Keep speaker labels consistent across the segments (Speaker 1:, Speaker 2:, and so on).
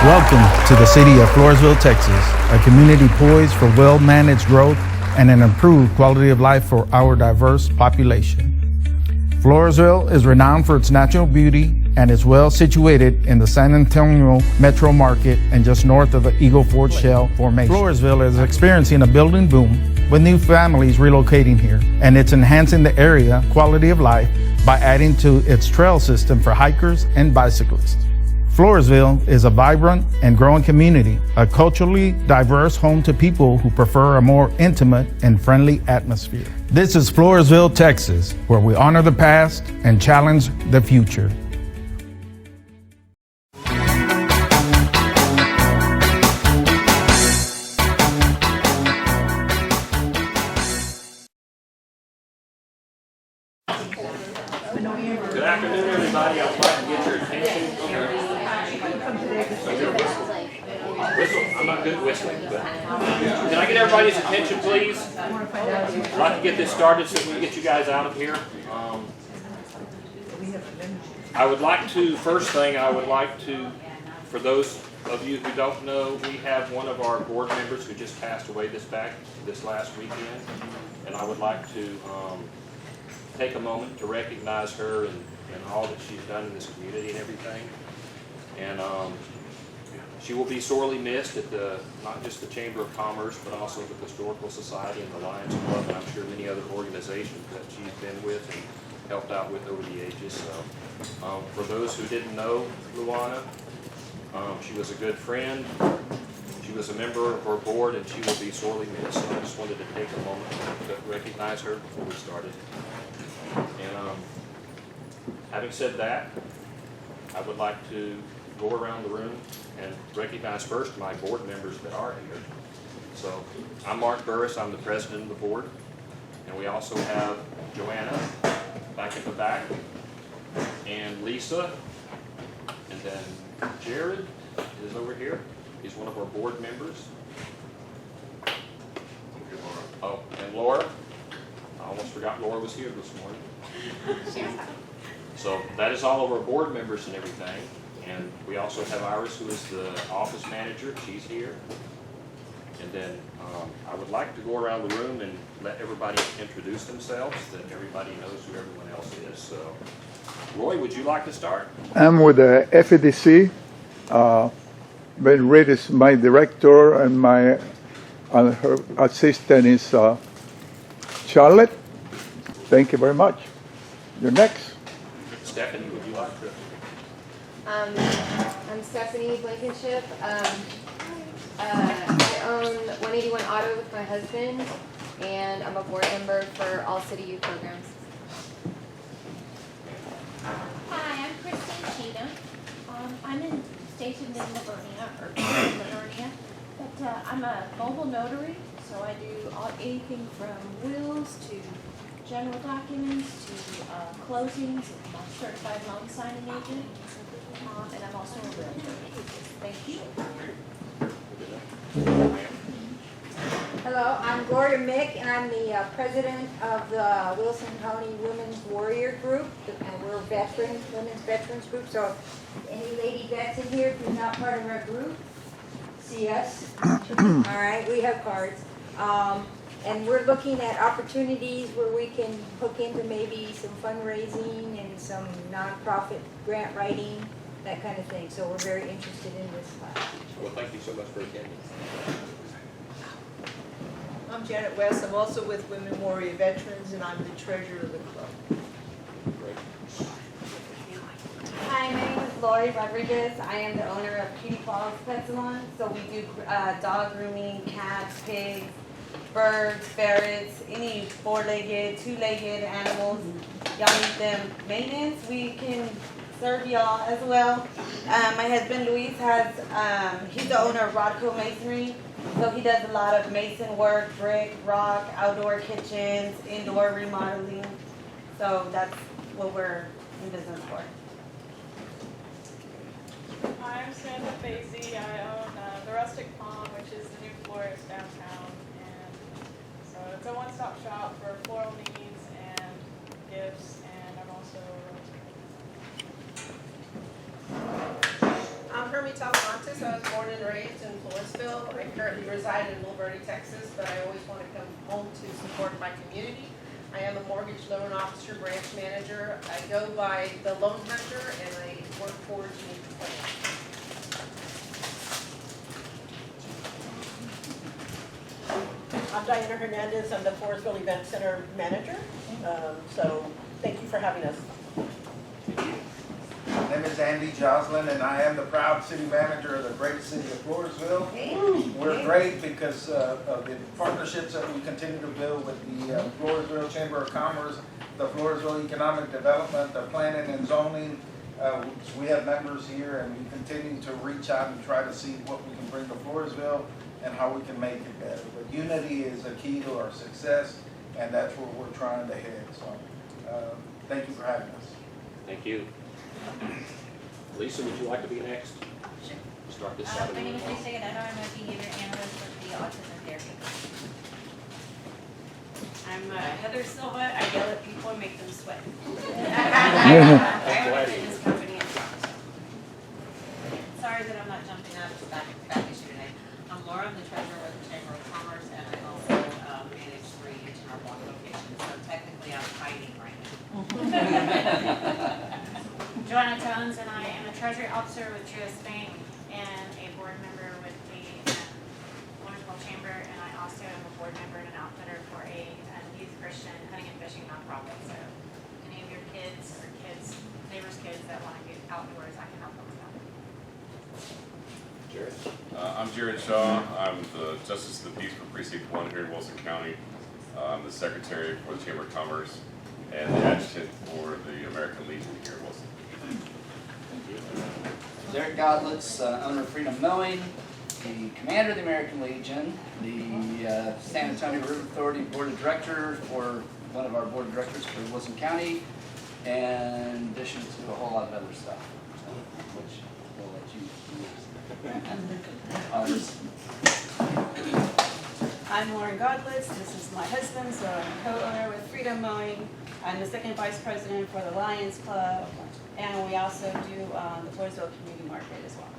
Speaker 1: Welcome to the city of Floresville, Texas, a community poised for well-managed growth and an improved quality of life for our diverse population. Floresville is renowned for its natural beauty and is well situated in the San Antonio metro market and just north of the Eagle Ford Shale Formation. Floresville is experiencing a building boom with new families relocating here, and it's enhancing the area quality of life by adding to its trail system for hikers and bicyclists. Floresville is a vibrant and growing community, a culturally diverse home to people who prefer a more intimate and friendly atmosphere. This is Floresville, Texas, where we honor the past and challenge the future.
Speaker 2: Good afternoon, everybody. I'd like to get your attention. Whistle. I'm not good at whistling, but can I get everybody's attention, please? I'd like to get this started so we can get you guys out of here. I would like to, first thing, for those of you who don't know, we have one of our board members who just passed away this last weekend, and I would like to take a moment to recognize her and all that she's done in this community and everything. And she will be sorely missed at not just the Chamber of Commerce, but also the Historical Society and the Lions Club, and I'm sure many other organizations that she's been with and helped out with over the ages. So, for those who didn't know Luana, she was a good friend. She was a member of our board, and she will be sorely missed. So I just wanted to take a moment to recognize her before we started. And having said that, I would like to go around the room and recognize first my board members that are here. So I'm Mark Burris, I'm the president of the board. And we also have Joanna back in the back, and Lisa, and then Jared is over here. He's one of our board members. Oh, and Laura. I almost forgot Laura was here this morning. So that is all of our board members and everything. And we also have Iris, who is the office manager. She's here. And then I would like to go around the room and let everybody introduce themselves, that everybody knows who everyone else is. So, Roy, would you like to start?
Speaker 3: I'm with the FEDC. Ben Reed is my director, and her assistant is Charlotte. Thank you very much. You're next.
Speaker 2: Stephanie, would you like to?
Speaker 4: I'm Stephanie Blankenship. I own 181 Auto with my husband, and I'm a board member for all city youth programs.
Speaker 5: Hi, I'm Christine Cheatham. I'm stationed in Livonia, but I'm a mobile notary, so I do anything from wills to general documents to closings. I'm a certified loan signing agent, and I'm also a realtor. Thank you.
Speaker 6: Hello, I'm Gloria Mick, and I'm the president of the Wilson County Women's Warrior Group, and we're women's veterans group. So, any lady vets in here who's not part of our group, see us. All right, we have cards. And we're looking at opportunities where we can hook into maybe some fundraising and some nonprofit grant writing, that kind of thing. So we're very interested in this class.
Speaker 2: Well, thank you so much for attending.
Speaker 7: I'm Janet West. I'm also with Women Warrior Veterans, and I'm the treasurer of the club.
Speaker 2: Great.
Speaker 4: Hi, my name is Lori Rodriguez. I am the owner of Cutie Falls Pet Salon. So we do dog grooming, cats, pigs, birds, ferrets, any four-legged, two-legged animals. Y'all need them maintenance. We can serve y'all as well. My husband Luis he's the owner of Rodco Masonry. So he does a lot of mason work, brick, rock, outdoor kitchens, indoor remodeling. So that's what we're in business for.
Speaker 8: Hi, I'm Samantha Fazy. I own the Rustic Palm, which is the new florist downtown. And so it's a one-stop shop for floral needs and gifts, and I'm also a realtor.
Speaker 7: I'm Hermie Talamantes.
Speaker 9: Hernandez. I was born and raised in Floresville. I currently reside in Laverne, Texas, but I always want to come home to support my community. I am a mortgage loan officer, branch manager. I go by the loan hunter, and I work for Geneva Finance.
Speaker 7: I'm Jaqueline Hernandez. I'm the Floresville Event Center manager. So thank you for having us.
Speaker 1: My name is Andy Joslin, and I am the proud city manager of the great city of Floresville. We're great because of the partnerships that we continue to build with the Floresville Chamber of Commerce, the Floresville Economic Development, the Planning and Zoning. We have members here, and we continue to reach out and try to see what we can bring to Floresville and how we can make it better. But unity is a key to our success, and that's where we're trying to head. So thank you for having us.
Speaker 2: Thank you. Lisa, would you like to be next?
Speaker 10: Sure.
Speaker 2: Start this side of
Speaker 10: My
Speaker 2: the
Speaker 10: name is
Speaker 2: room.
Speaker 10: Lisa Gadano. I'm a behavior analyst with the Autism Therapy. I'm Heather Silva. I yell at people and make them sweat. I own a fitness company in Toronto. Sorry that I'm not jumping up. It's back issue today. I'm Laura. I'm the treasurer of the Chamber of Commerce, and I also manage 3 H&R Block locations. So technically, I'm hiding right now. Joanna Jones, and I am a Treasury Officer with Truist Bank and a board member with the Floresville Chamber, and I also am a board member and an outfitter for a youth Christian hunting and fishing nonprofit. So any of your kids or neighbors' kids that want to get outdoors, I can help them with that.
Speaker 2: Jared?
Speaker 11: I'm Jared Shaw. I'm the Justice of the Peace for Precinct 1 here in Wilson County. I'm the Secretary for the Chamber of Commerce and the Adjutant for the American Legion here in Wilson.
Speaker 12: Derek Godlitz, owner of Freedom Mowing, the commander of the American Legion, the San Antonio River Authority Board of Directors, for one of our board of directors for Wilson County, and in addition to a whole lot of other stuff, which we'll let you use.
Speaker 13: I'm Lauren Godlitz. This is my husband, so I'm co-owner with Freedom Mowing. I'm the second vice president for the Lions Club, and we also do the Floresville Community Market as well.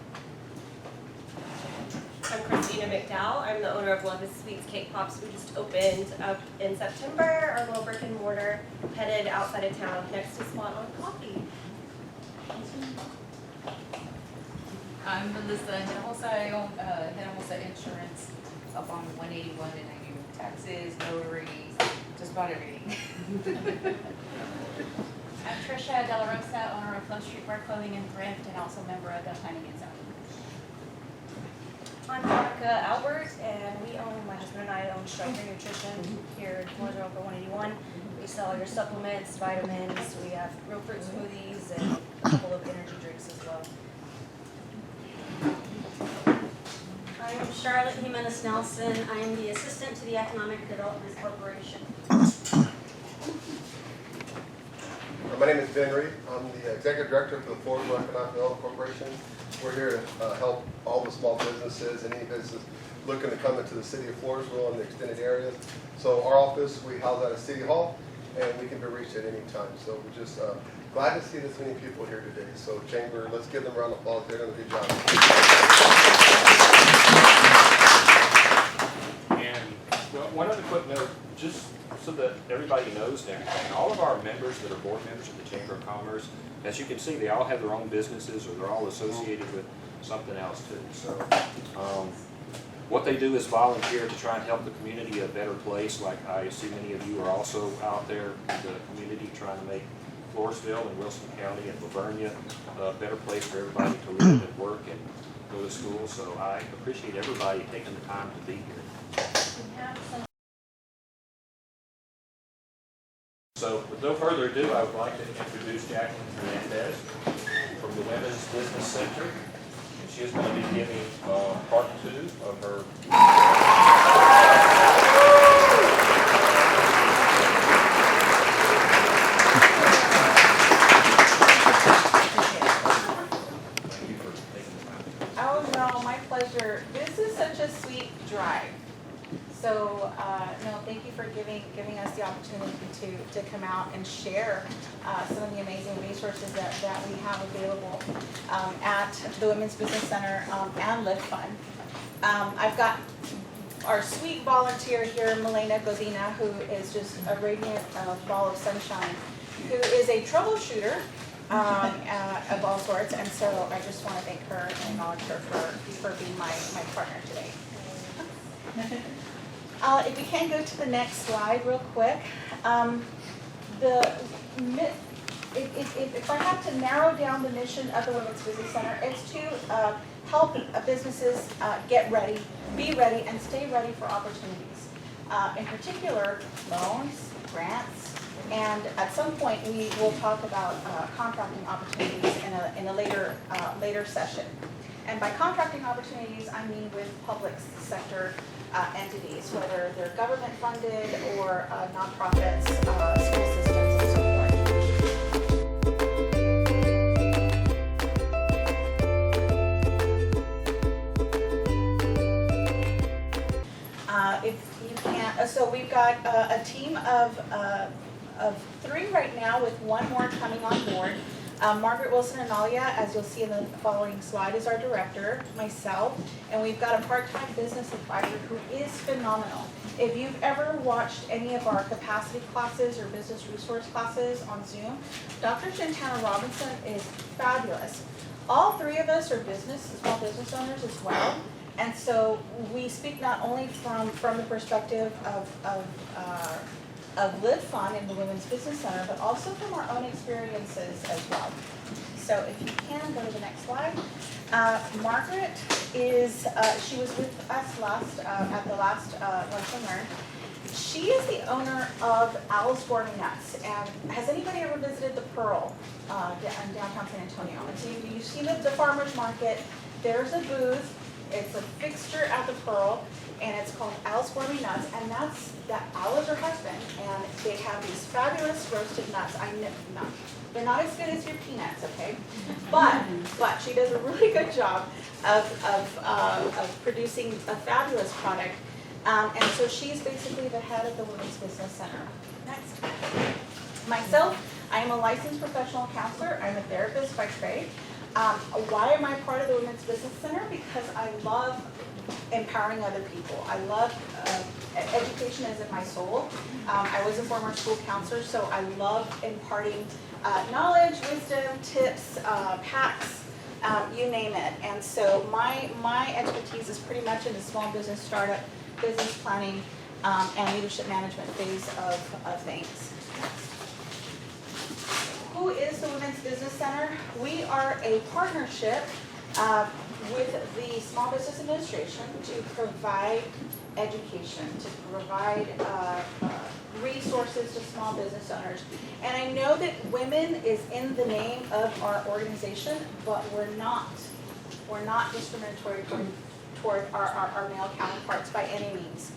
Speaker 14: I'm Christina McDowell. I'm the owner of Love is Sweets Cake Pops. We just opened up in September, our little brick and mortar, headed outside of town next to Spot on Coffee.
Speaker 15: I'm Melissa Hinojosa. I own Hinojosa Insurance up on 181, and I do taxes, notaries, just about everything.
Speaker 16: I'm Trisha De La Rosa, owner of Flow Street Wear Clothing and Thrift, and also member of the Planning and Zoning.
Speaker 14: I'm Monica Albert, and my husband and I own Striker Nutrition here in Floresville for 181. We sell your supplements, vitamins, we have real fruit smoothies, and a couple of energy drinks as well.
Speaker 17: I am Charlotte Jimenez Nelson. I am the assistant to the Economic Development Corporation.
Speaker 18: My name is Ben Reed. I'm the executive director for the Floresville Economic Development Corporation. We're here to help all the small businesses and any business looking to come into the city of Floresville and the extended areas. So our office, we house at a city hall, and we can be reached at any time. So we're just glad to see this many people here today. So Chamber, let's give them a round of applause. They're doing a good job.
Speaker 2: And one other quick note, just so that everybody knows and everything, all of our members that are board members of the Chamber of Commerce, as you can see, they all have their own businesses or they're all associated with something else too. So what they do is volunteer to try and help the community a better place. Like I see many of you are also out there in the community trying to make Floresville and Wilson County and Lavernia a better place for everybody to live and work and go to school. So I appreciate everybody taking the time to be here. So with no further ado, I would like to introduce Jaqueline Hernandez from the Women's Business Center. And she is going to be giving part 2 of her
Speaker 13: Oh no, my pleasure. This is such a sweet drive. So, no, thank you
Speaker 19: for giving us the opportunity to come out and share some of the amazing resources that we have available at the Women's Business Center and LIFTFUND. I've got our sweet volunteer here, Milena Godina, who is just a radiant ball of sunshine, who is a troubleshooter of all sorts, and so I just want to thank her and acknowledge her for being my partner today. If we can go to the next slide real quick. If I have to narrow down the mission of the Women's Business Center, it's to help businesses get ready, be ready, and stay ready for opportunities. In particular, loans, grants, and at some point we will talk about contracting opportunities in a later session. And by contracting opportunities, I mean with public sector entities, whether they're government funded or nonprofits, school systems, and so forth. If you can't, so we've got a team of 3 right now, with 1 more coming on board. Margaret Wilson Analia, as you'll see in the following slide, is our director, myself, and we've got a part-time business advisor who is phenomenal. If you've ever watched any of our capacity classes or business resource classes on Zoom, Dr. Shantana Robinson is fabulous. All 3 of us are small business owners as well, and so we speak not only from the perspective of LIFTFUND in the Women's Business Center, but also from our own experiences as well. So if you can, go to the next slide. Margaret is, she was with us at the last Lunch and Learn. She is the owner of Al's Gourmet Nuts. And has anybody ever visited the Pearl in downtown San Antonio? And so you see the farmer's market, there's a booth, it's a fixture at the Pearl, and it's called Al's Gourmet Nuts, and Al is her husband, and they have these fabulous roasted nuts. They're not as good as your peanuts, okay? But she does a really good job of producing a fabulous product, and so she's basically the head of the Women's Business Center. Next. Myself, I am a licensed professional counselor. I'm a therapist by trade. Why am I part of the Women's Business Center? Because I love empowering other people. I love education is in my soul. I was a former school counselor, so I love imparting knowledge, wisdom, tips, hacks, you name it. And so my expertise is pretty much in the small business startup, business planning, and leadership management phase of things. Who is the Women's Business Center? We are a partnership with the Small Business Administration to provide education, to provide resources to small business owners. And I know that women is in the name of our organization, but we're not discriminatory toward our male counterparts by any means.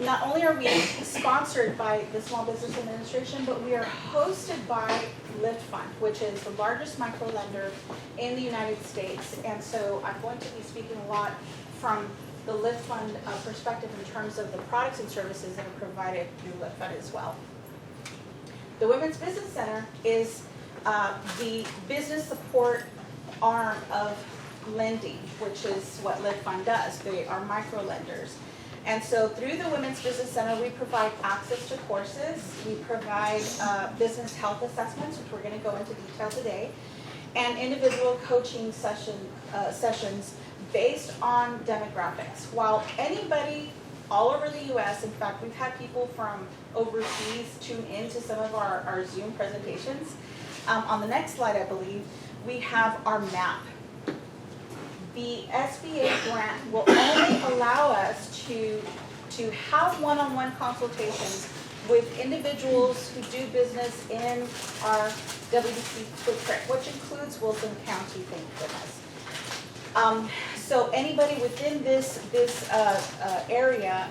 Speaker 19: Not only are we sponsored by the Small Business Administration, but we are hosted by LIFTFUND, which is the largest microlender in the United States. And so I'm going to be speaking a lot from the LIFTFUND perspective in terms of the products and services that are provided through LIFTFUND as well. The Women's Business Center is the business support arm of lending, which is what LIFTFUND does. They are microlenders. And so through the Women's Business Center, we provide access to courses, we provide business health assessments, which we're going to go into detail today, and individual coaching sessions based on demographics. While anybody all over the U.S., in fact, we've had people from overseas tune into some of our Zoom presentations. On the next slide, I believe, we have our map. The SBA grant will only allow us to have one-on-one consultations with individuals who do business in our WBC footprint, which includes Wilson County, thank goodness. So anybody within this area,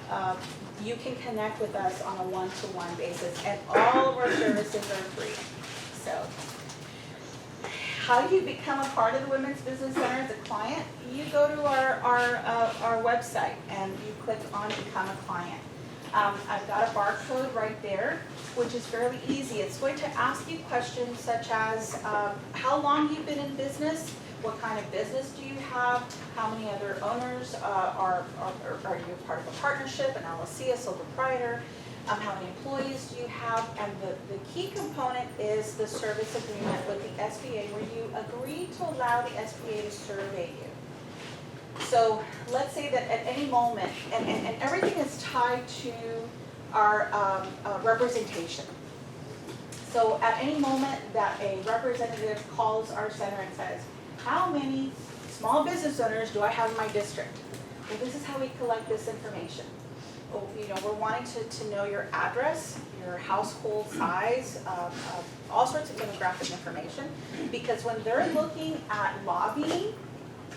Speaker 19: you can connect with us on a one-to-one basis, and all of our services are free. So, how do you become a part of the Women's Business Center as a client? You go to our website and you click on Become a Client. I've got a barcode right there, which is fairly easy. It's going to ask you questions such as how long you've been in business, what kind of business do you have, how many other owners are you part of a partnership, an LLC, a sole proprietor, how many employees do you have, and the key component is the service agreement with the SBA, where you agree to allow the SBA to survey you. So let's say that at any moment, and everything is tied to our representation. So at any moment that a representative calls our center and says, how many small business owners do I have in my district? Well, this is how we collect this information. You know, we're wanting to know your address, your household size, all sorts of demographic information, because when they're looking at lobbying,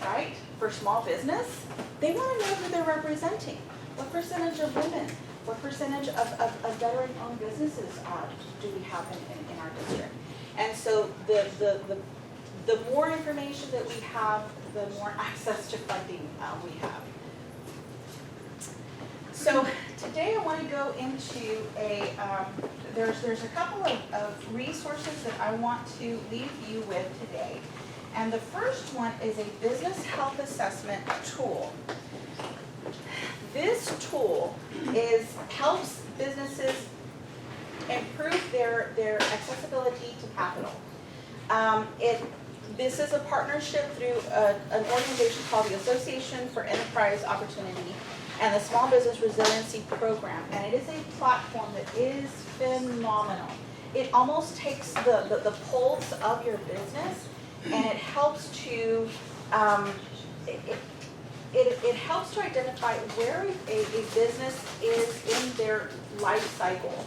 Speaker 19: right, for small business, they want to know who they're representing. What percentage of women, what percentage of veteran-owned businesses do we have in our district? And so the more information that we have, the more access to funding we have. So today I want to go into there's a couple of resources that I want to leave you with today. And the first one is a business health assessment tool. This tool helps businesses improve their accessibility to capital. This is a partnership through an organization called the Association for Enterprise Opportunity and the Small Business Resiliency Program, and it is a platform that is phenomenal. It almost takes the pulse of your business, and it helps to it helps to identify where a business is in their life cycle,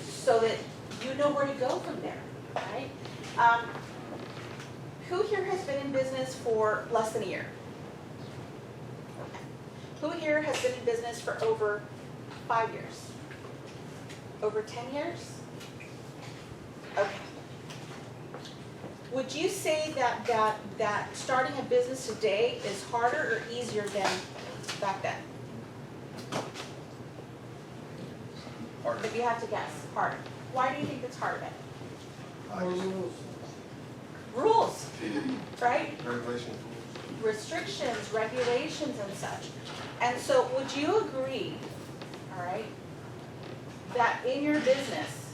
Speaker 19: so that you know where to go from there, right? Who here has been in business for less than a year? Who here has been in business for over 5 years? Over 10 years? Okay. Would you say that starting a business today is harder or easier than back then? Harder. If you had to guess, harder. Why do you think it's harder then? Rules, right?
Speaker 18: Regulations.
Speaker 19: Restrictions, regulations, and such. And so would you agree, all right, that in your business,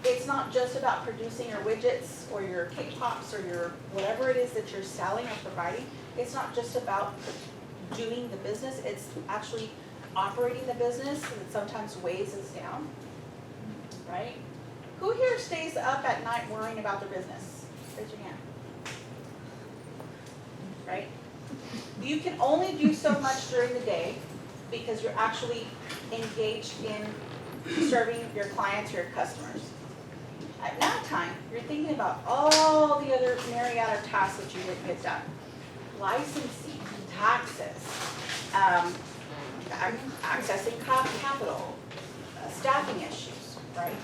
Speaker 19: it's not just about producing your widgets or your cake pops or your whatever it is that you're selling or providing. It's not just about doing the business, it's actually operating the business, and it sometimes weighs us down, right? Who here stays up at night worrying about their business? Raise your hand. Right? You can only do so much during the day because you're actually engaged in serving your clients or your customers. At nighttime, you're thinking about all the other myriad of tasks that you didn't get done. Licensing, taxes, accessing capital, staffing issues, right?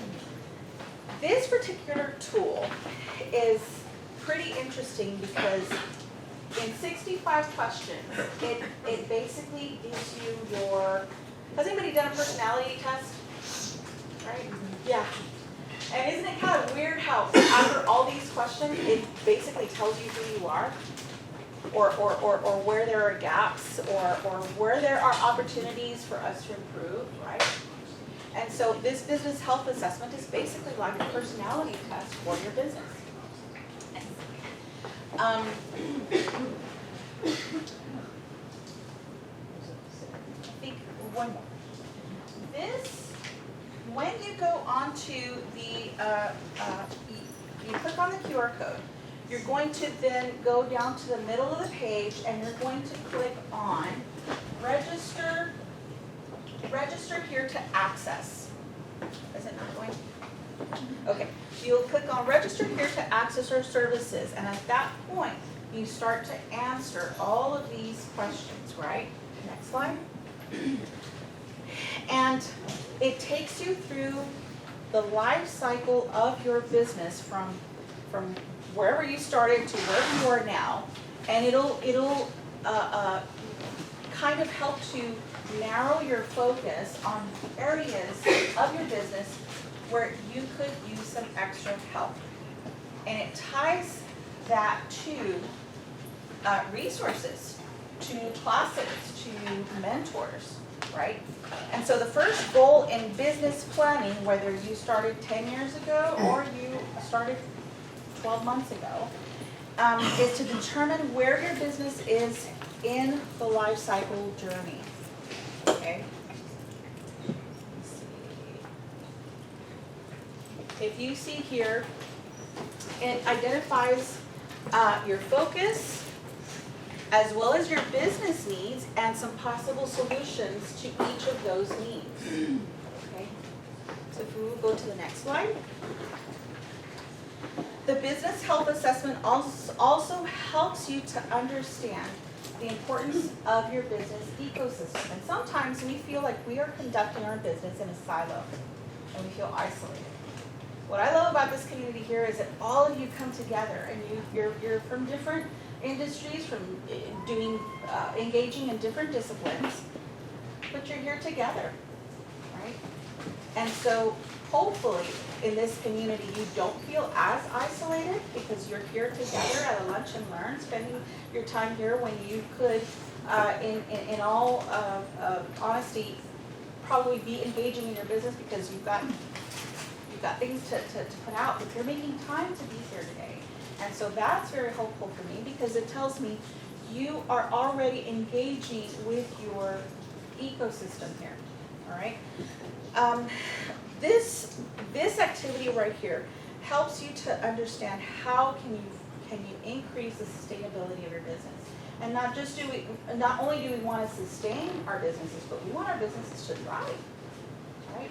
Speaker 19: This particular tool is pretty interesting because in 65 questions, it basically gives you has anybody done a personality test? Right? Yeah. And isn't it kind of weird how after all these questions, it basically tells you who you are? Or where there are gaps, or where there are opportunities for us to improve, right? And so this business health assessment is basically like a personality test for your business. I think one more. This, when you go onto the, you click on the QR code, you're going to then go down to the middle of the page and you're going to click on register here to access. Is it not going? Okay, you'll click on register here to access our services, and at that point, you start to answer all of these questions, right? Next slide. And it takes you through the life cycle of your business from wherever you started to where you are now, and it'll kind of help to narrow your focus on areas of your business where you could use some extra help. And it ties that to resources, to classes, to mentors, right? And so the first goal in business planning, whether you started 10 years ago or you started 12 months ago, is to determine where your business is in the life cycle journey, okay? Let's see. If you see here, it identifies your focus as well as your business needs and some possible solutions to each of those needs. Okay? So if we will go to the next slide. The business health assessment also helps you to understand the importance of your business ecosystem. And sometimes we feel like we are conducting our business in a silo and we feel isolated. What I love about this community here is that all of you come together and you're from different industries, from engaging in different disciplines, but you're here together, right? And so hopefully in this community you don't feel as isolated because you're here together at a lunch and learn, spending your time here when you could, in all honesty, probably be engaging in your business because you've got things to put out, but you're making time to be here today. And so that's very hopeful for me because it tells me you are already engaging with your ecosystem here, all right? This activity right here helps you to understand how can you increase the sustainability of your business. And not only do we want to sustain our businesses, but we want our businesses to thrive, right?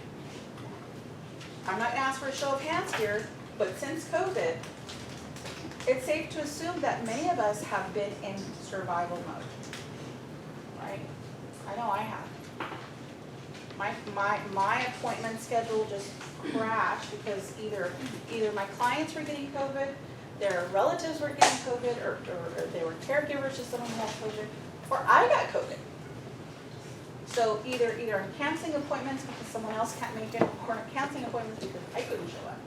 Speaker 19: I'm not gonna ask for a show of hands here, but since COVID, it's safe to assume that many of us have been in survival mode, right? I know I have. My appointment schedule just crashed because either my clients were getting COVID, their relatives were getting COVID, or they were caregivers to someone who had COVID, or I got COVID. So either I'm canceling appointments because someone else can't make it, or I'm canceling appointments because I couldn't show up.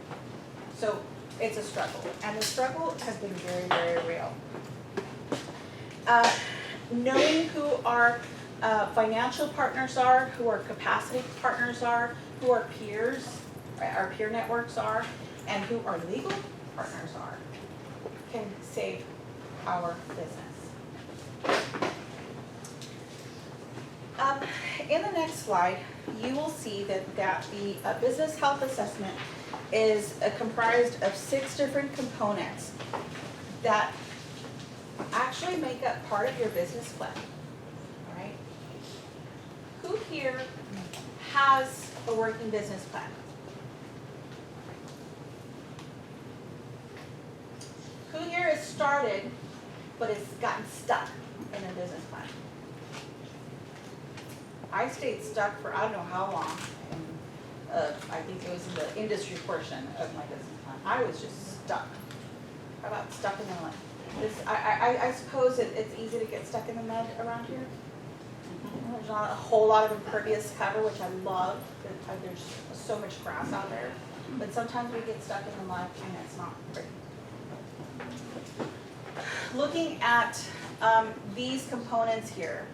Speaker 19: So it's a struggle, and the struggle has been very, very real. Knowing who our financial partners are, who our capacity partners are, who our peers, our peer networks are, and who our legal partners are, can save our business. In the next slide, you will see that the business health assessment is comprised of 6 different components that actually make up part of your business plan, all right? Who here has a working business plan? Who here has started but has gotten stuck in a business plan? I stayed stuck for I don't know how long. I think it was in the industry portion of my business plan. I was just stuck. How about stuck in the mud? I suppose it's easy to get stuck in the mud around here. There's not a whole lot of impervious cover, which I love. There's so much grass out there. But sometimes we get stuck in the mud and it's not pretty. Looking at these components here,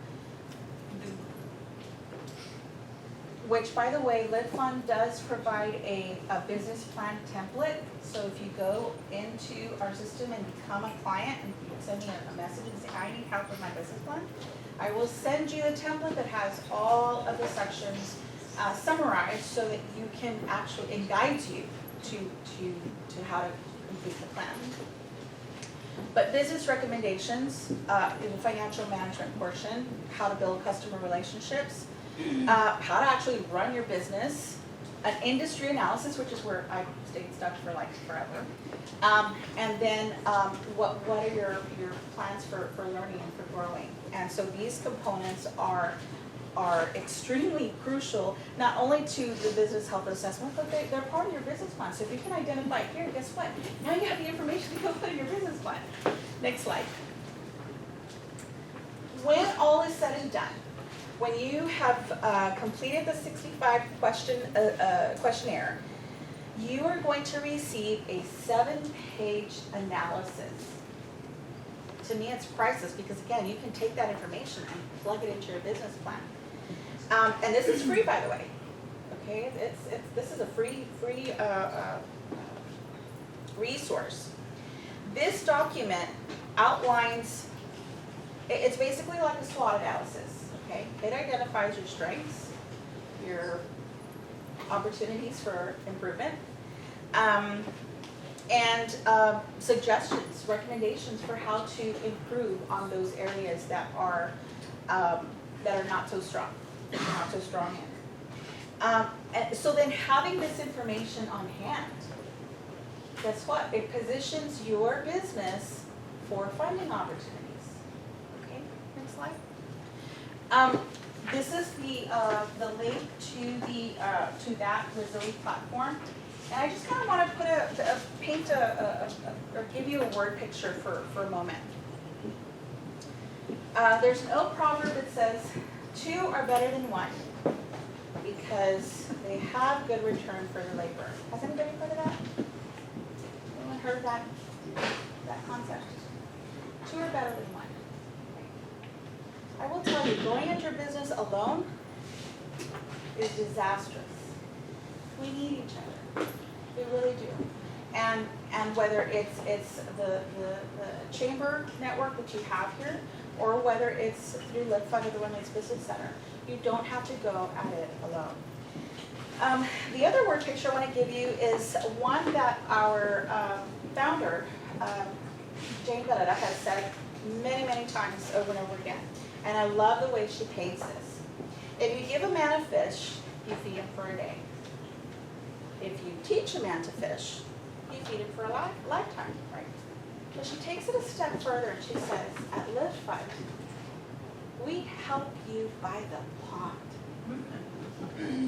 Speaker 19: which, by the way, LIFTFUND does provide a business plan template. So if you go into our system and become a client and you send me a message and say, I need help with my business plan, I will send you a template that has all of the sections summarized so that you can actually, it guides you to how to complete the plan. But business recommendations in the financial management portion, how to build customer relationships, how to actually run your business, an industry analysis, which is where I stayed stuck for like forever, and then what are your plans for learning and for growing. And so these components are extremely crucial, not only to the business health assessment, but they're part of your business plan. So if you can identify here, guess what? Now you have the information to go put in your business plan. Next slide. When all is said and done, when you have completed the 65 questionnaire, you are going to receive a 7-page analysis. To me, it's priceless because again, you can take that information and plug it into your business plan. And this is free, by the way. Okay, this is a free resource. This document outlines. It's basically like a SWOT analysis. Okay, it identifies your strengths, your opportunities for improvement, and suggestions, recommendations for how to improve on those areas that are not so strong, that you're not so strong in. And so then having this information on hand, guess what? It positions your business for funding opportunities. Okay, next slide. This is the link to that Resili platform, and I just kind of want to paint or give you a word picture for a moment. There's an old proverb that says, 2 are better than 1 because they have good return for their labor. Has anybody heard of that? Anyone heard of that concept? 2 are better than 1. I will tell you, going into your business alone is disastrous. We need each other. We really do. And whether it's the chamber network that you have here, or whether it's through LIFTFUND or the Women's Business Center, you don't have to go at it alone. The other word picture I want to give you is one that our founder, Jane Belletta, has said many, many times over and over again. And I love the way she paints this. If you give a man a fish, you feed him for a day. If you teach a man to fish, you feed him for a lifetime, right? But she takes it a step further and she says, at LIFTFUND, we help you buy the pond.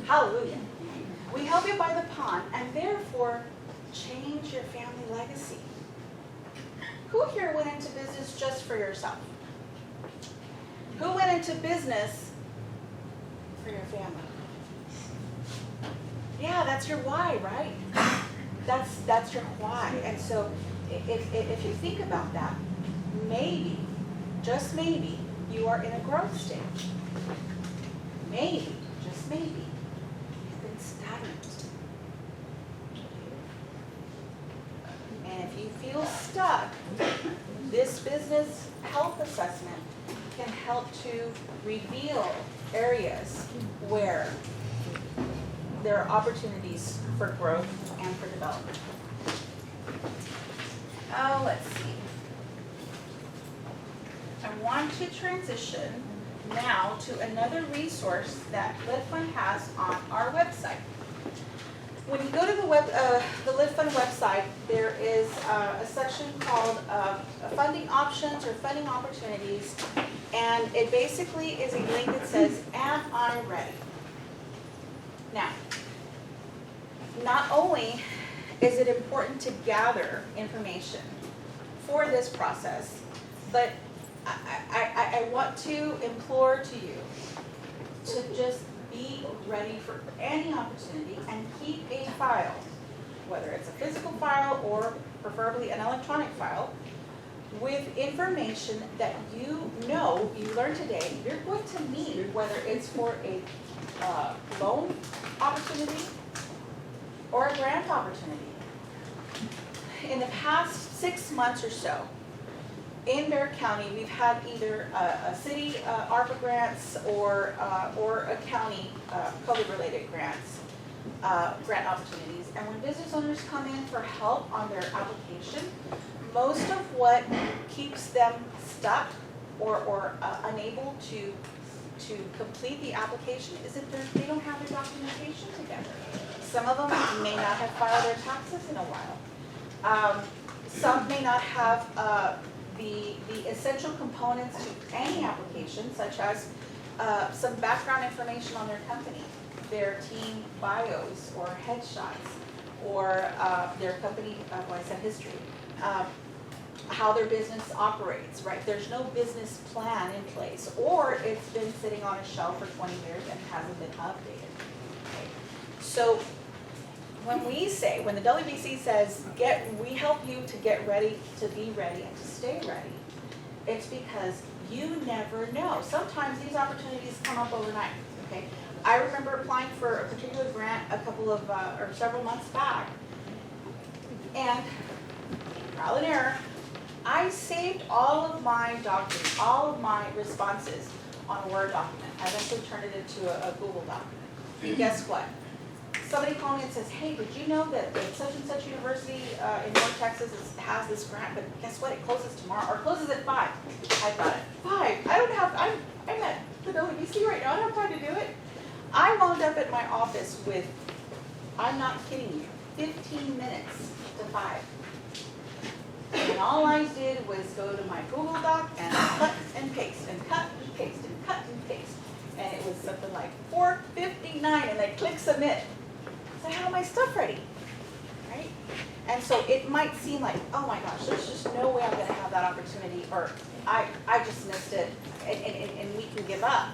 Speaker 19: Hallelujah. We help you buy the pond and therefore change your family legacy. Who here went into business just for yourself? Who went into business for your family? Yeah, that's your why, right? That's your why. And so if you think about that, maybe, just maybe, you are in a growth stage. Maybe, just maybe, you've been stagnant. And if you feel stuck, this business health assessment can help to reveal areas where there are opportunities for growth and for development. Oh, let's see. I want to transition now to another resource that LIFTFUND has on our website. When you go to the LIFTFUND website, there is a section called Funding Options or Funding Opportunities, and it basically is a link that says, Am I Ready? Now, not only is it important to gather information for this process, but I want to implore to you to just be ready for any opportunity and keep a file, whether it's a physical file or preferably an electronic file, with information that you know you learned today you're going to need, whether it's for a loan opportunity or a grant opportunity. In the past 6 months or so, in Bexar County, we've had either a city ARPA grants or a county COVID-related grants, grant opportunities. And when business owners come in for help on their application, most of what keeps them stuck or unable to complete the application is that they don't have their documentation together. Some of them may not have filed their taxes in a while. Some may not have the essential components to any application, such as some background information on their company, their team bios or headshots, or their company, history. how their business operates, right? There's no business plan in place, or it's been sitting on a shelf for 20 years and hasn't been updated. Okay? So when the WBC says, we help you to get ready, to be ready, and to stay ready, it's because you never know. Sometimes these opportunities come up overnight, okay? I remember applying for a particular grant a couple of, or several months back, and trial and error, I saved all of my documents, all of my responses on a Word document. I eventually turned it into a Google document. And guess what? Somebody called me and says, hey, did you know that such and such university in North Texas has this grant, but guess what? It closes tomorrow, or closes at 5. I thought, 5? I'm at the WBC right now. I don't have time to do it. I wound up at my office with, I'm not kidding you, 15 minutes to 5. And all I did was go to my Google Doc and cut and paste and cut and paste and cut and paste. And it was something like 4:59, and I click submit. So I had my stuff ready, right? And so it might seem like, oh my gosh, there's just no way I'm gonna have that opportunity, or I just missed it, and we can give up.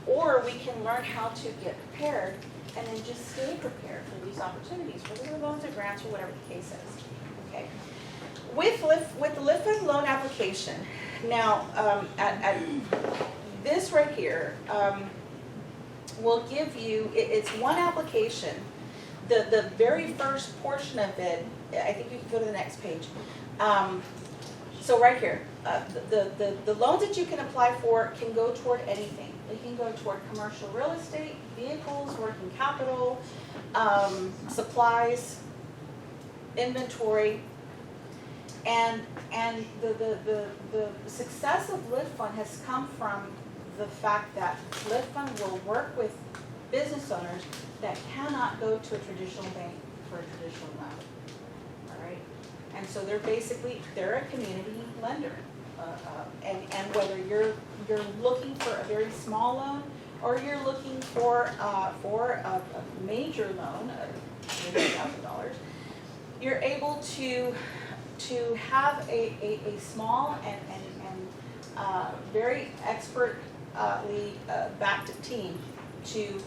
Speaker 19: Or we can learn how to get prepared and then just stay prepared for these opportunities, whether they're loans or grants or whatever the case is, okay? With the LIFTFUND loan application, now at this right here will give you, it's one application. The very first portion of it, I think you can go to the next page. So right here, the loans that you can apply for can go toward anything. They can go toward commercial real estate, vehicles, working capital, supplies, inventory. And the success of LIFTFUND has come from the fact that LIFTFUND will work with business owners that cannot go to a traditional bank for a traditional loan. All right, and so they're a community lender, and whether you're looking for a very small loan or you're looking for a major loan, $100,000, you're able to have a small and very expertly backed team to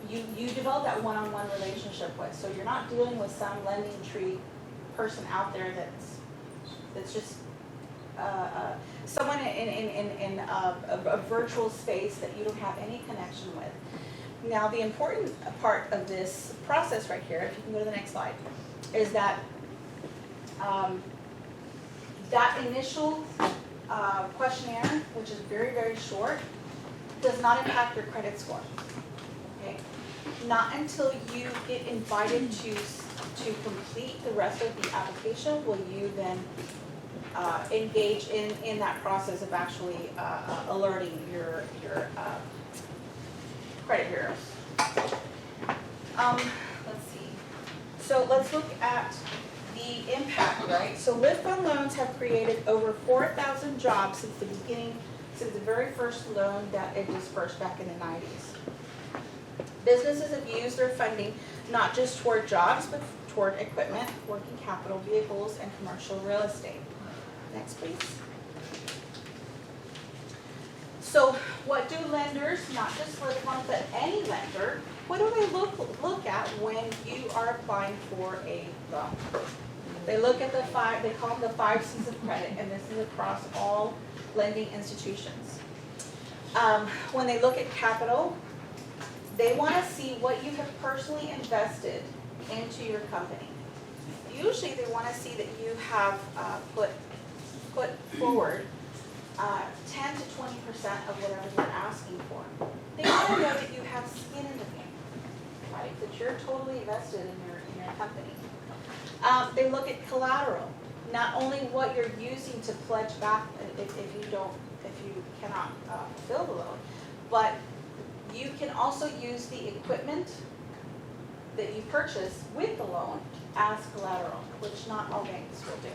Speaker 19: you develop that one-on-one relationship with. So you're not dealing with some lending tree person out there that's just someone in a virtual space that you don't have any connection with. Now the important part of this process right here, if you can go to the next slide, is that that initial questionnaire, which is very, very short, does not impact your credit score. Okay? Not until you get invited to complete the rest of the application will you then engage in that process of actually alerting your credit bureaus. Let's see. So let's look at the impact, right? So LIFTFUND loans have created over 4,000 jobs since the very first loan that it dispersed back in the 90s. Businesses have used their funding not just toward jobs, but toward equipment, working capital, vehicles, and commercial real estate. Next, please. So what do lenders, not just LIFTFUND, but any lender, what do they look at when you are applying for a loan? They look at they call them the 5 C's of credit, and this is across all lending institutions. When they look at capital, they want to see what you have personally invested into your company. Usually they want to see that you have put forward 10 to 20% of whatever they're asking for. They want to know that you have skin in the game, right? That you're totally invested in your company. They look at collateral, not only what you're using to pledge back if you cannot fulfill the loan, but you can also use the equipment that you purchase with the loan as collateral, which not all banks will do.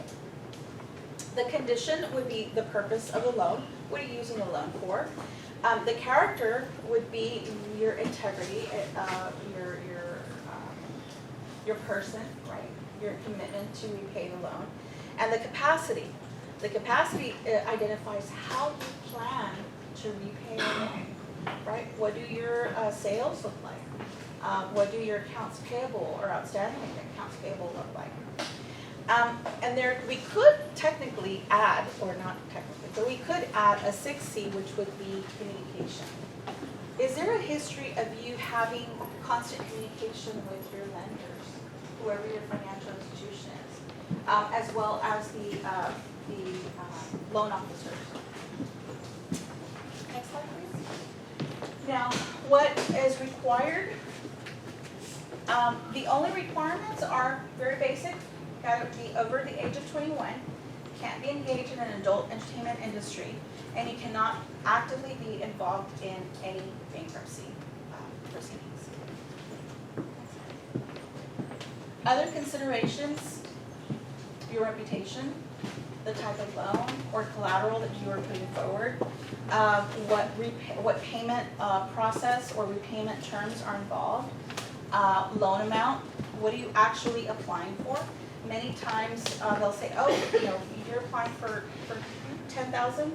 Speaker 19: The condition would be the purpose of the loan. What are you using the loan for? The character would be your integrity, your person, right? Your commitment to repay the loan, and the capacity. The capacity identifies how you plan to repay your loan, right? What do your sales look like? What do your accounts payable or outstanding accounts payable look like? And there, we could technically add, or not technically, but we could add a 6C, which would be communication. Is there a history of you having constant communication with your lenders, whoever your financial institution is, as well as the loan officers? Next slide, please. Now, what is required? The only requirements are very basic. Got to be over the age of 21, can't be engaged in an adult entertainment industry, and you cannot actively be involved in any bankruptcy proceedings. Other considerations, your reputation, the type of loan or collateral that you are putting forward, what payment process or repayment terms are involved, loan amount, what are you actually applying for? Many times they'll say, oh, you're applying for 10,000,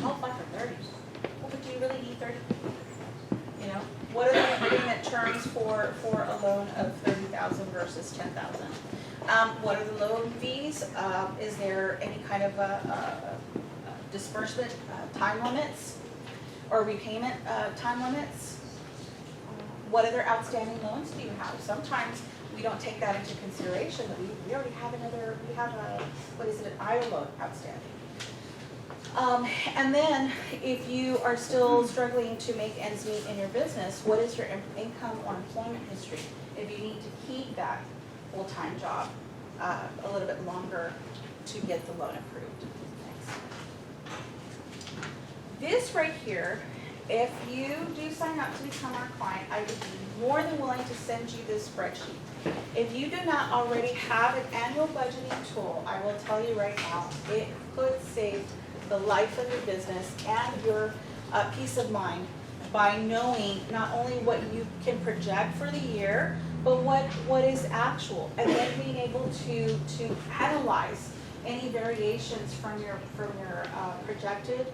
Speaker 19: I'll apply for 30. Well, but do you really need 30? What are the agreement terms for a loan of 30,000 versus 10,000? What are the loan fees? Is there any kind of disbursement time limits or repayment time limits? What other outstanding loans do you have? Sometimes we don't take that into consideration, but we already have an IO loan outstanding. And then if you are still struggling to make ends meet in your business, what is your income or employment history? If you need to keep that full-time job a little bit longer to get the loan approved. Next. This right here, if you do sign up to become our client, I would be more than willing to send you this spreadsheet. If you do not already have an annual budgeting tool, I will tell you right now, it could save the life of your business and your peace of mind by knowing not only what you can project for the year, but what is actual, and then being able to analyze any variations from your projected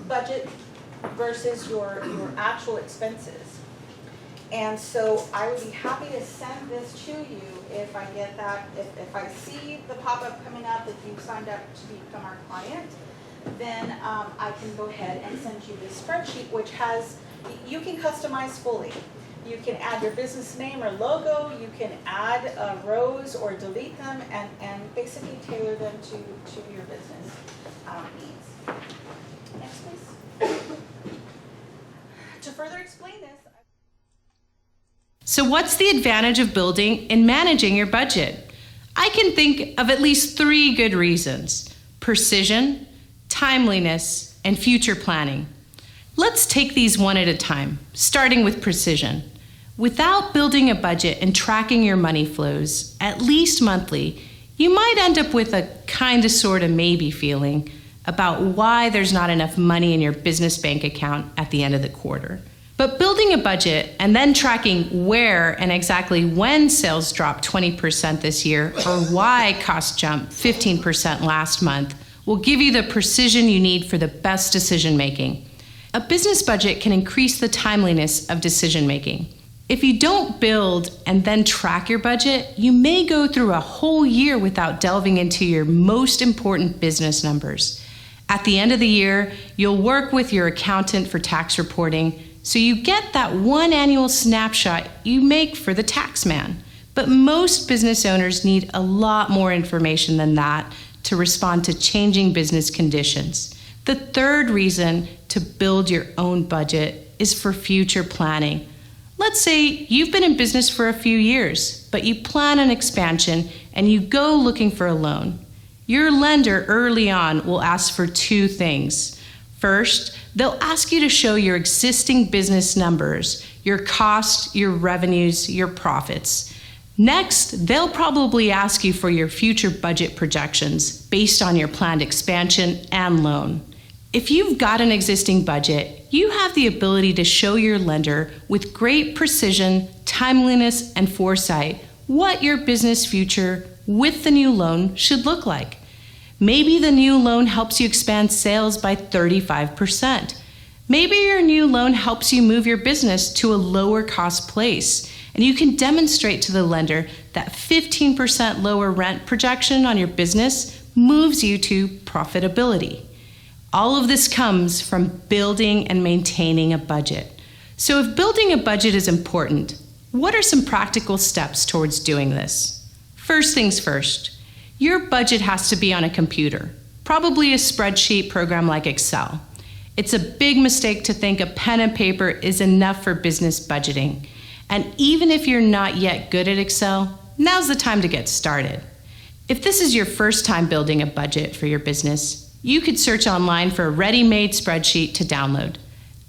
Speaker 19: budget versus your actual expenses. And so I would be happy to send this to you if I get that, if I see the pop-up coming up that you've signed up to become our client, then I can go ahead and send you this spreadsheet, which has, you can customize fully. You can add your business name or logo, you can add rows or delete them, and basically tailor them to your business needs. Next, please. To further explain this,
Speaker 20: so what's the advantage of building and managing your budget? I can think of at least 3 good reasons: precision, timeliness, and future planning. Let's take these one at a time, starting with precision. Without building a budget and tracking your money flows, at least monthly, you might end up with a kinda sorta maybe feeling about why there's not enough money in your business bank account at the end of the quarter. But building a budget and then tracking where and exactly when sales dropped 20% this year or why costs jumped 15% last month will give you the precision you need for the best decision making. A business budget can increase the timeliness of decision making. If you don't build and then track your budget, you may go through a whole year without delving into your most important business numbers. At the end of the year, you'll work with your accountant for tax reporting, so you get that one annual snapshot you make for the tax man. But most business owners need a lot more information than that to respond to changing business conditions. The third reason to build your own budget is for future planning. Let's say you've been in business for a few years, but you plan an expansion and you go looking for a loan. Your lender early on will ask for 2 things. First, they'll ask you to show your existing business numbers, your costs, your revenues, your profits. Next, they'll probably ask you for your future budget projections based on your planned expansion and loan. If you've got an existing budget, you have the ability to show your lender with great precision, timeliness, and foresight what your business future with the new loan should look like. Maybe the new loan helps you expand sales by 35%. Maybe your new loan helps you move your business to a lower cost place, and you can demonstrate to the lender that 15% lower rent projection on your business moves you to profitability. All of this comes from building and maintaining a budget. So if building a budget is important, what are some practical steps towards doing this? First things first, your budget has to be on a computer, probably a spreadsheet program like Excel. It's a big mistake to think a pen and paper is enough for business budgeting. And even if you're not yet good at Excel, now's the time to get started. If this is your first time building a budget for your business, you could search online for a ready-made spreadsheet to download.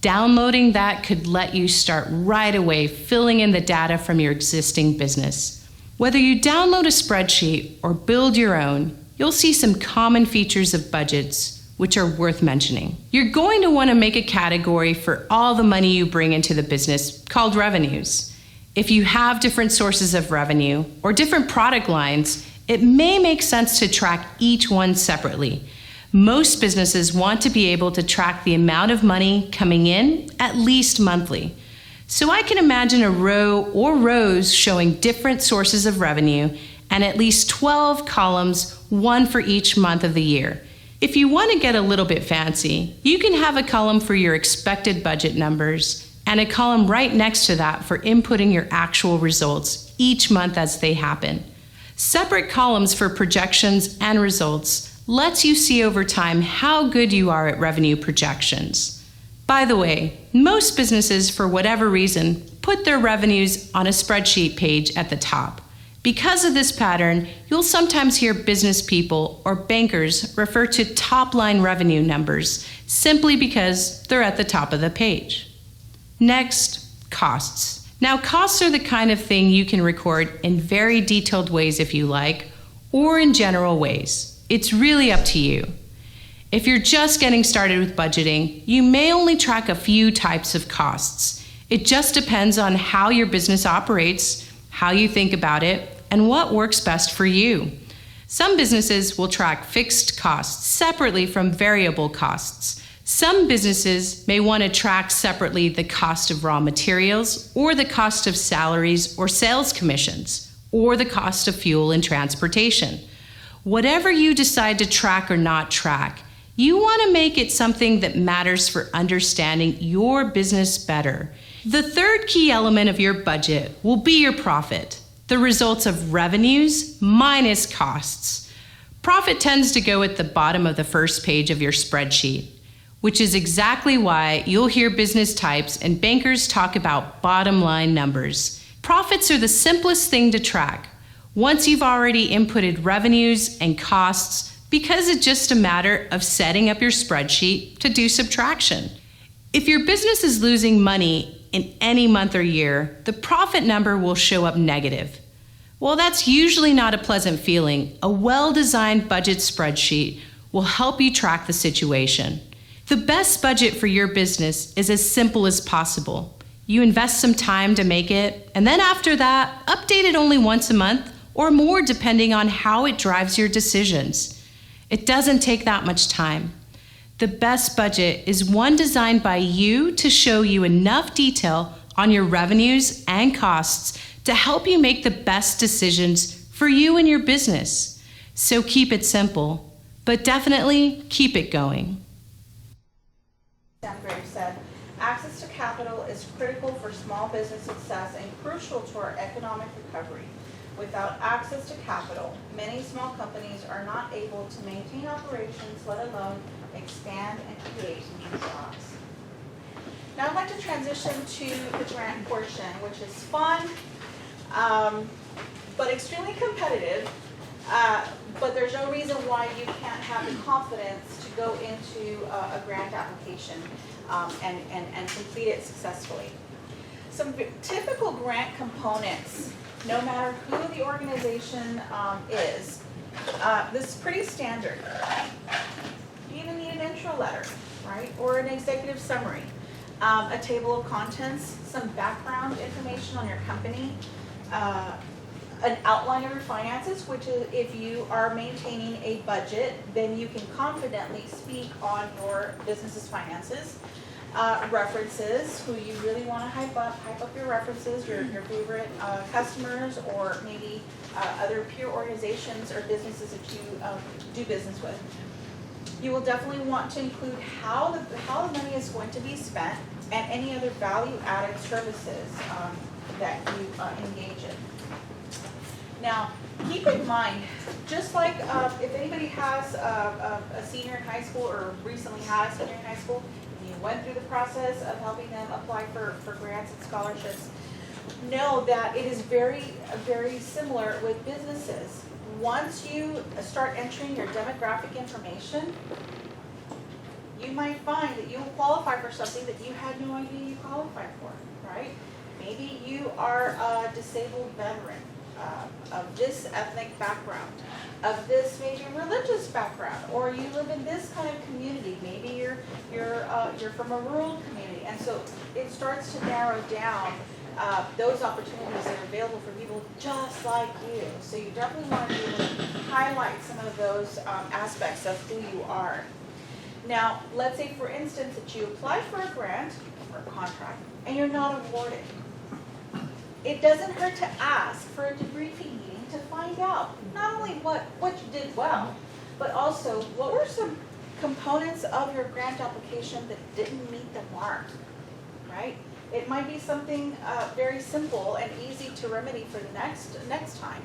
Speaker 20: Downloading that could let you start right away filling in the data from your existing business. Whether you download a spreadsheet or build your own, you'll see some common features of budgets which are worth mentioning. You're going to want to make a category for all the money you bring into the business called revenues. If you have different sources of revenue or different product lines, it may make sense to track each one separately. Most businesses want to be able to track the amount of money coming in at least monthly. So I can imagine a row or rows showing different sources of revenue and at least 12 columns, one for each month of the year. If you want to get a little bit fancy, you can have a column for your expected budget numbers and a column right next to that for inputting your actual results each month as they happen. Separate columns for projections and results lets you see over time how good you are at revenue projections. By the way, most businesses, for whatever reason, put their revenues on a spreadsheet page at the top. Because of this pattern, you'll sometimes hear business people or bankers refer to top-line revenue numbers simply because they're at the top of the page. Next, costs. Now, costs are the kind of thing you can record in very detailed ways if you like, or in general ways. It's really up to you. If you're just getting started with budgeting, you may only track a few types of costs. It just depends on how your business operates, how you think about it, and what works best for you. Some businesses will track fixed costs separately from variable costs. Some businesses may want to track separately the cost of raw materials, or the cost of salaries or sales commissions, or the cost of fuel and transportation. Whatever you decide to track or not track, you want to make it something that matters for understanding your business better. The third key element of your budget will be your profit, the results of revenues minus costs. Profit tends to go at the bottom of the first page of your spreadsheet, which is exactly why you'll hear business types and bankers talk about bottom line numbers. Profits are the simplest thing to track once you've already inputted revenues and costs, because it's just a matter of setting up your spreadsheet to do subtraction. If your business is losing money in any month or year, the profit number will show up negative. While that's usually not a pleasant feeling, a well-designed budget spreadsheet will help you track the situation. The best budget for your business is as simple as possible. You invest some time to make it, and then after that, update it only once a month or more depending on how it drives your decisions. It doesn't take that much time. The best budget is one designed by you to show you enough detail on your revenues and costs to help you make the best decisions for you and your business. So keep it simple, but definitely keep it going.
Speaker 19: Sam Grave said, access to capital is critical for small business success and crucial to our economic recovery. Without access to capital, many small companies are not able to maintain operations, let alone expand and create new jobs. Now I'd like to transition to the grant portion, which is fun, but extremely competitive. But there's no reason why you can't have the confidence to go into a grant application and complete it successfully. Some typical grant components, no matter who the organization is, this is pretty standard. You even need an intro letter, right? Or an executive summary, a table of contents, some background information on your company, an outline of your finances, which is if you are maintaining a budget, then you can confidently speak on your business's finances. References, who you really want to hype up your references, your favorite customers, or maybe other peer organizations or businesses that you do business with. You will definitely want to include how the money is going to be spent and any other value-added services that you engage in. Now, keep in mind, just like if anybody has a senior in high school or recently had a senior in high school, and you went through the process of helping them apply for grants and scholarships, know that it is very, very similar with businesses. Once you start entering your demographic information, you might find that you will qualify for something that you had no idea you qualified for, right? Maybe you are a disabled veteran of this ethnic background, of this maybe religious background, or you live in this kind of community. Maybe you're from a rural community, and so it starts to narrow down those opportunities that are available for people just like you. So you definitely want to be able to highlight some of those aspects of who you are. Now, let's say, for instance, that you apply for a grant or a contract and you're not awarded. It doesn't hurt to ask for a debriefing meeting to find out not only what you did well, but also what were some components of your grant application that didn't meet the mark, right? It might be something very simple and easy to remedy for the next time.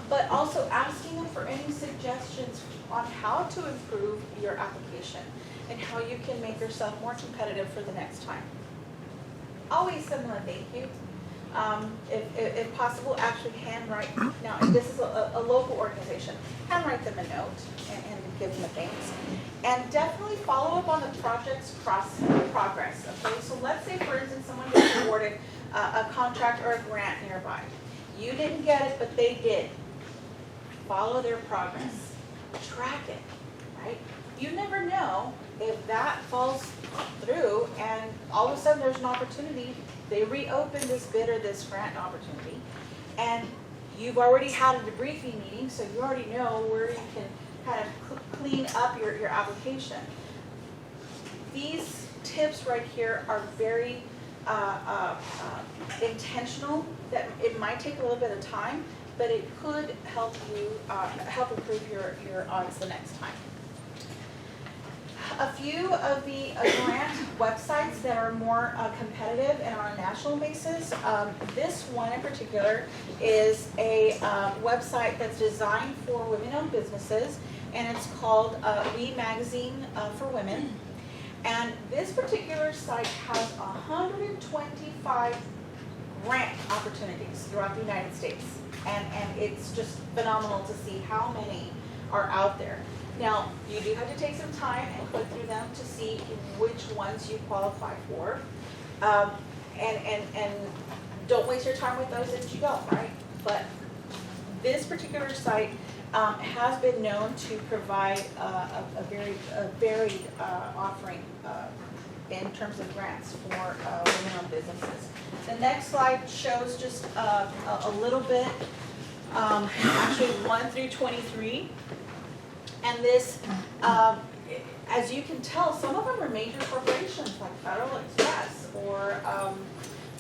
Speaker 19: But also asking them for any suggestions on how to improve your application and how you can make yourself more competitive for the next time. Always send them a thank you. If possible, actually handwrite. Now, if this is a local organization, handwrite them a note and give them a thanks. And definitely follow up on the project's progress. Okay, so let's say, for instance, someone gets awarded a contract or a grant nearby. You didn't get it, but they did. Follow their progress. Track it, right? You never know if that falls through and all of a sudden there's an opportunity. They reopen this bid or this grant opportunity, and you've already had a debriefing meeting, so you already know where you can kind of clean up your application. These tips right here are very intentional. That it might take a little bit of time, but it could help you help improve your odds the next time. A few of the grant websites that are more competitive and on a national basis. This one in particular is a website that's designed for women-owned businesses, and it's called We Magazine for Women. And this particular site has 125 grant opportunities throughout the United States. And it's just phenomenal to see how many are out there. Now, you do have to take some time and click through them to see which ones you qualify for. And don't waste your time with those if you don't, right? But this particular site has been known to provide a very varied offering in terms of grants for women-owned businesses. The next slide shows just a little bit, actually 1 through 23. And this, as you can tell, some of them are major corporations like Federal Express or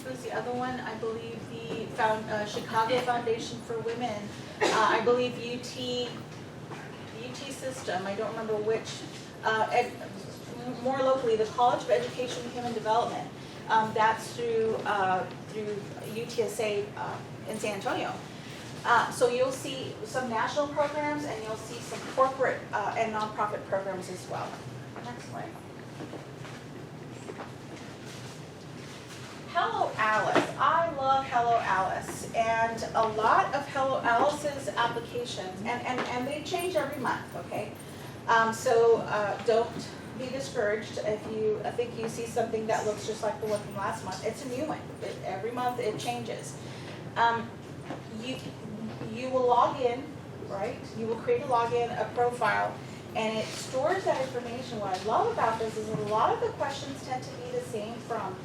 Speaker 19: who's the other one? I believe the Chicago Foundation for Women. I believe UT System. I don't remember which. More locally, the College of Education and Human Development. That's through UTSA in San Antonio. So you'll see some national programs, and you'll see some corporate and nonprofit programs as well. Next slide. Hello Alice. I love Hello Alice, and a lot of Hello Alice's applications, and they change every month, okay? So don't be discouraged if you think you see something that looks just like the one from last month. It's a new one. Every month it changes. You will log in, right? You will create a login, a profile, and it stores that information. What I love about this is that a lot of the questions tend to be the same from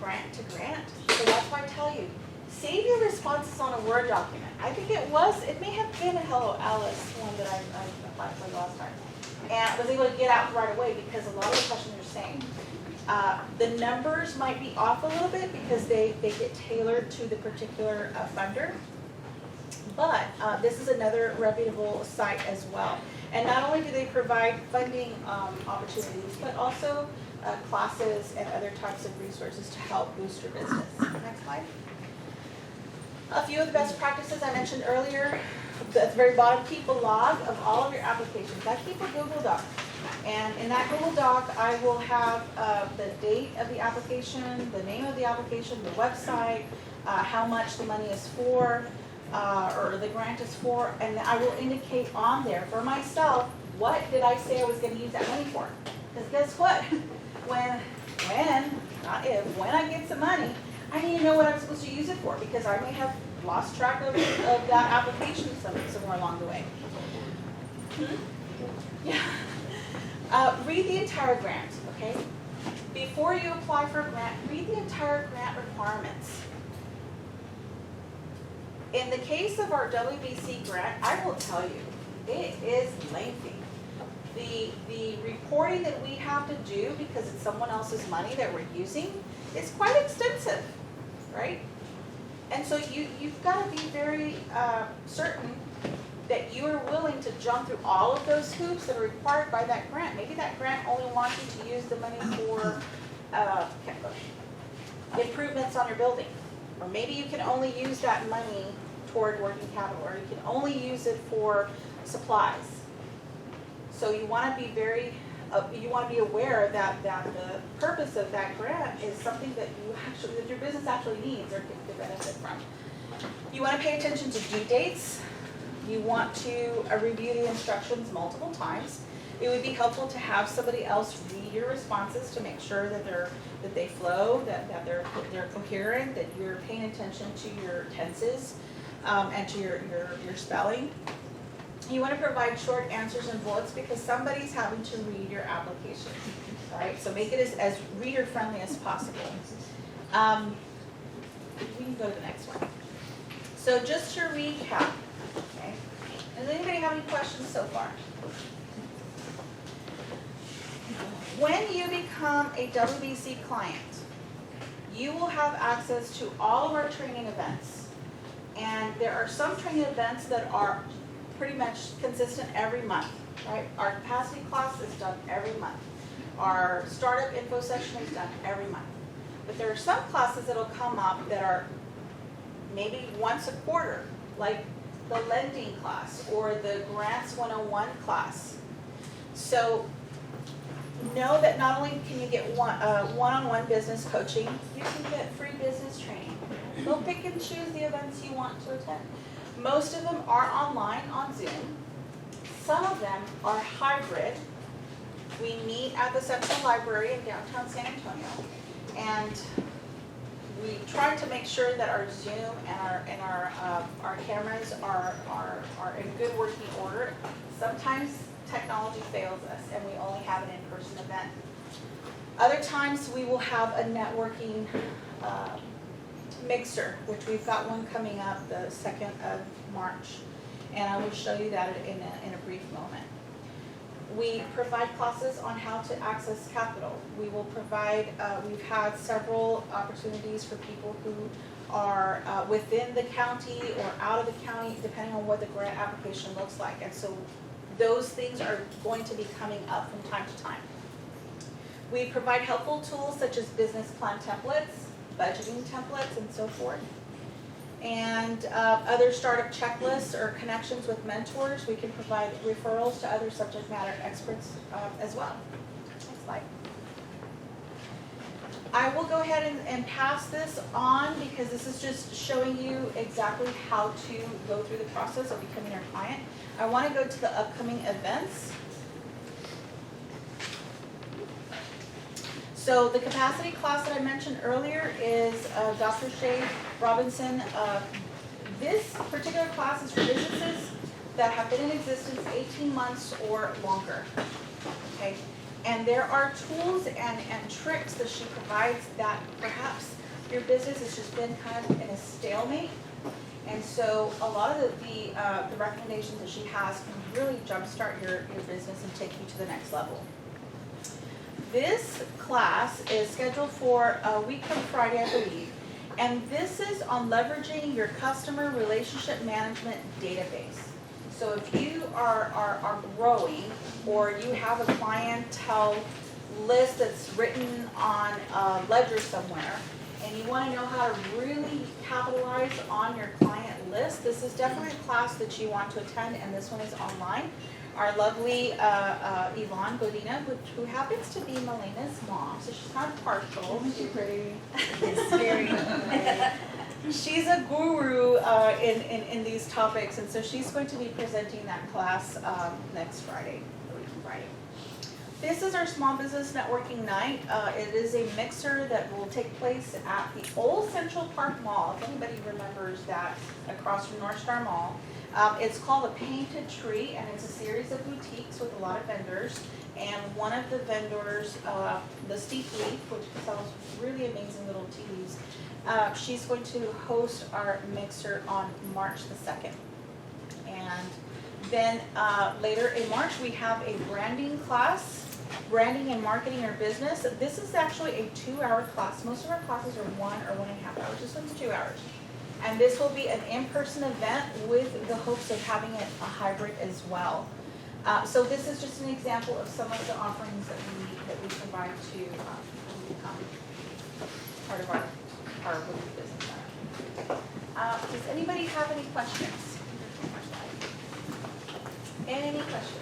Speaker 19: grant to grant. So that's why I tell you, save your responses on a Word document. I think it may have been a Hello Alice one that I applied for last time. And I was able to get out right away because a lot of the questions are saying. The numbers might be off a little bit because they get tailored to the particular funder. But this is another reputable site as well. And not only do they provide funding opportunities, but also classes and other types of resources to help boost your business. Next slide. A few of the best practices I mentioned earlier. At the very bottom, keep a log of all of your applications. I keep a Google Doc. And in that Google Doc, I will have the date of the application, the name of the application, the website, how much the money is for, or the grant is for, and I will indicate on there for myself, what did I say I was going to use that money for? Because guess what? When I get some money, I need to know what I'm supposed to use it for, because I may have lost track of that application somewhere along the way. Yeah. Read the entire grant, okay? Before you apply for a grant, read the entire grant requirements. In the case of our WBC grant, I will tell you, it is lengthy. The reporting that we have to do, because it's someone else's money that we're using, is quite extensive, right? And so you've got to be very certain that you are willing to jump through all of those hoops that are required by that grant. Maybe that grant only wants you to use the money for improvements on your building. Or maybe you can only use that money toward working capital, or you can only use it for supplies. So you want to be aware that the purpose of that grant is something that that your business actually needs or can benefit from. You want to pay attention to due dates. You want to review the instructions multiple times. It would be helpful to have somebody else read your responses to make sure that they flow, that they're coherent, that you're paying attention to your tenses and to your spelling. You want to provide short answers and bullets because somebody's having to read your application. All right, so make it as reader friendly as possible. We can go to the next one. So just to recap, okay. Does anybody have any questions so far? When you become a WBC client, you will have access to all of our training events. And there are some training events that are pretty much consistent every month, right? Our capacity class is done every month. Our startup info session is done every month. But there are some classes that will come up that are maybe once a quarter, like the lending class or the Grants 101 class. So know that not only can you get one-on-one business coaching, you can get free business training. Go pick and choose the events you want to attend. Most of them are online on Zoom. Some of them are hybrid. We meet at the Central Library in downtown San Antonio, and we try to make sure that our Zoom and our cameras are in good working order. Sometimes technology fails us, and we only have an in-person event. Other times we will have a networking mixer, which we've got one coming up the 2nd of March, and I will show you that in a brief moment. We provide classes on how to access capital. We will provide, we've had several opportunities for people who are within the county or out of the county, depending on what the grant application looks like. And so those things are going to be coming up from time to time. We provide helpful tools such as business plan templates, budgeting templates, and so forth. And other startup checklists or connections with mentors. We can provide referrals to other subject matter experts as well. Next slide. I will go ahead and pass this on because this is just showing you exactly how to go through the process of becoming our client. I want to go to the upcoming events. So the capacity class that I mentioned earlier is Dr. Shay Robinson. This particular class is for businesses that have been in existence 18 months or longer. Okay, and there are tools and tricks that she provides that perhaps your business has just been kind of in a stalemate. And so a lot of the recommendations that she has can really jumpstart your business and take you to the next level. This class is scheduled for a week from Friday, I believe. And this is on leveraging your customer relationship management database. So if you are growing, or you have a clientele list that's written on a ledger somewhere, and you want to know how to really capitalize on your client list, this is definitely a class that you want to attend, and this one is online. Our lovely Yvonne Godina, who happens to be Melena's mom, so she's kind of partial. She's pretty. It's very. She's a guru in these topics, and so she's going to be presenting that class next Friday, a week from Friday. This is our small business networking night. It is a mixer that will take place at the Old Central Park Mall, if anybody remembers that, across from North Star Mall. It's called The Painted Tree, and it's a series of boutiques with a lot of vendors. And one of the vendors, the Steep Leaf, which sells really amazing little teas, she's going to host our mixer on March the 2nd. And then later in March, we have a branding class, branding and marketing your business. This is actually a 2-hour class. Most of our classes are 1 or 1.5 hours. This one's 2 hours. And this will be an in-person event with the hopes of having it a hybrid as well. So this is just an example of some of the offerings that we provide to become part of our business center. Does anybody have any questions? Any questions?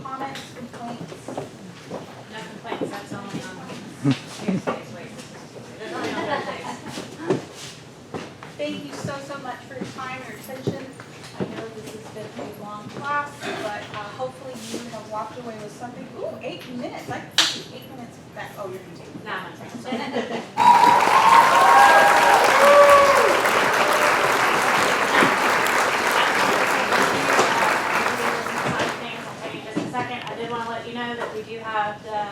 Speaker 19: Comments, complaints?
Speaker 10: No complaints, that's only on Tuesdays, wait. There's only on Thursdays.
Speaker 19: Thank you so much for your time, your attention. I know this has been a long class, but hopefully you have walked away with something. Ooh, 8 minutes. I can take 8 minutes back. Oh, you're going to take it.
Speaker 10: No, I'm not taking it. We do have the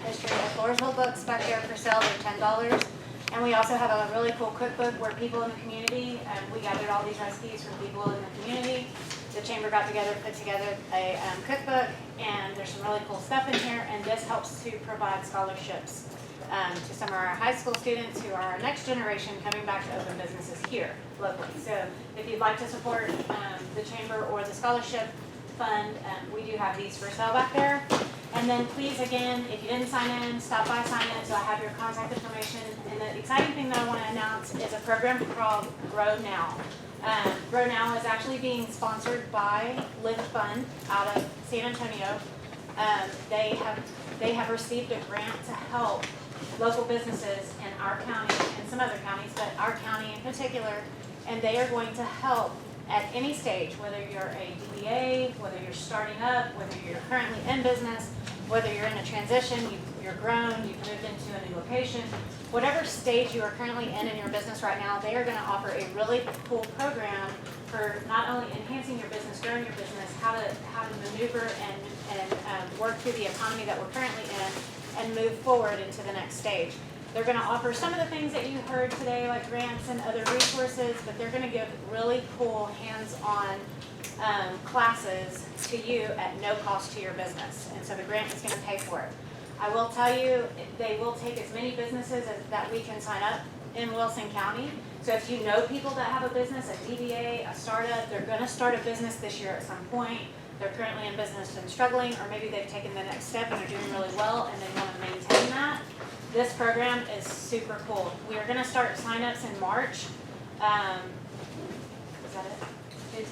Speaker 10: history of Floresville books back there for sale. They're $10. And we also have a really cool cookbook where people in the community, we gathered all these recipes from people in the community. The chamber got together, put together a cookbook, and there's some really cool stuff in here. And this helps to provide scholarships to some of our high school students who are our next generation coming back to open businesses here locally. So if you'd like to support the chamber or the scholarship fund, we do have these for sale back there. And then please, again, if you didn't sign in, stop by, sign in, so I have your contact information. And the exciting thing that I want to announce is a program called Grow Now. Grow Now is actually being sponsored by LIFTFUND out of San Antonio. They have received a grant to help local businesses in our county and some other counties, but our county in particular, and they are going to help at any stage, whether you're a DBA, whether you're starting up, whether you're currently in business, whether you're in a transition, you're grown, you've moved into a new location, whatever stage you are currently in your business right now, they are going to offer a really cool program for not only enhancing your business, growing your business, how to maneuver and work through the economy that we're currently in and move forward into the next stage. They're going to offer some of the things that you heard today, like grants and other resources, but they're going to give really cool hands-on classes to you at no cost to your business. And so the grant is going to pay for it. I will tell you, they will take as many businesses that we can sign up in Wilson County. So if you know people that have a business, a DBA, a startup, they're going to start a business this year at some point. They're currently in business and struggling, or maybe they've taken the next step and are doing really well and they want to maintain that. This program is super cool. We are going to start signups in March. Is that it?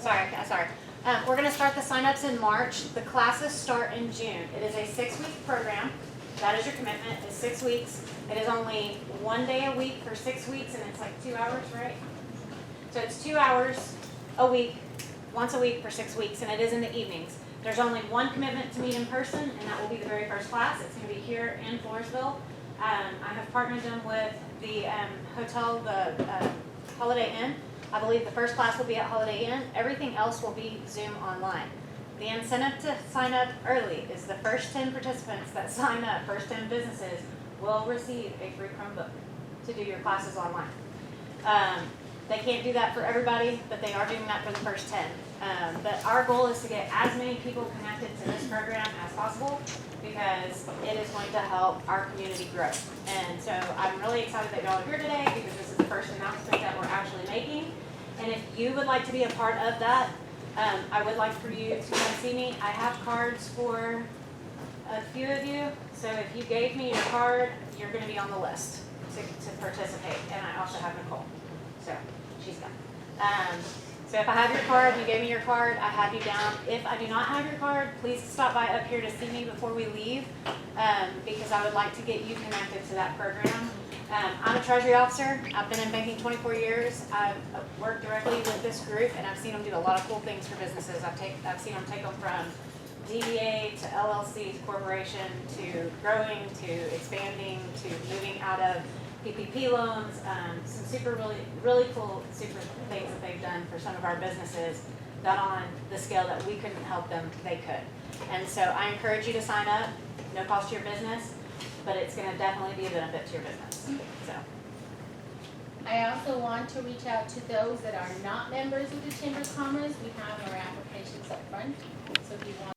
Speaker 10: Sorry. We're going to start the signups in March. The classes start in June. It is a 6-week program. That is your commitment. It's 6 weeks. It is only 1 day a week for 6 weeks, and it's like 2 hours, right? So it's 2 hours a week, once a week for 6 weeks, and it is in the evenings. There's only one commitment to meet in person, and that will be the very first class. It's going to be here in Floresville. I have partnered them with the hotel, the Holiday Inn. I believe the first class will be at Holiday Inn. Everything else will be Zoom online.
Speaker 21: The incentive to sign up early is the first 10 participants that sign up, first 10 businesses, will receive a free Chromebook to do your classes online. They can't do that for everybody, but they are doing that for the first 10. But our goal is to get as many people connected to this program as possible because it is going to help our community grow. And so I'm really excited that y'all are here today because this is the first announcement that we're actually making. And if you would like to be a part of that, I would like for you to come see me. I have cards for a few of you. So if you gave me your card, you're going to be on the list to participate. And I also have Nicole. So she's gone. So if I have your card, you gave me your card, I have you down. If I do not have your card, please stop by up here to see me before we leave because I would like to get you connected to that program. I'm a treasury officer. I've been in banking 24 years. I've worked directly with this group and I've seen them do a lot of cool things for businesses. I've seen them take them from DBA to LLC to corporation to growing to expanding to moving out of PPP loans, some really cool super things that they've done for some of our businesses that on the scale that we couldn't help them, they could. And so I encourage you to sign up, no cost to your business, but it's gonna definitely be a benefit to your business, so.
Speaker 5: I also want to reach out to those that are not members of the Chamber of Commerce. We have our applications up front. So if you want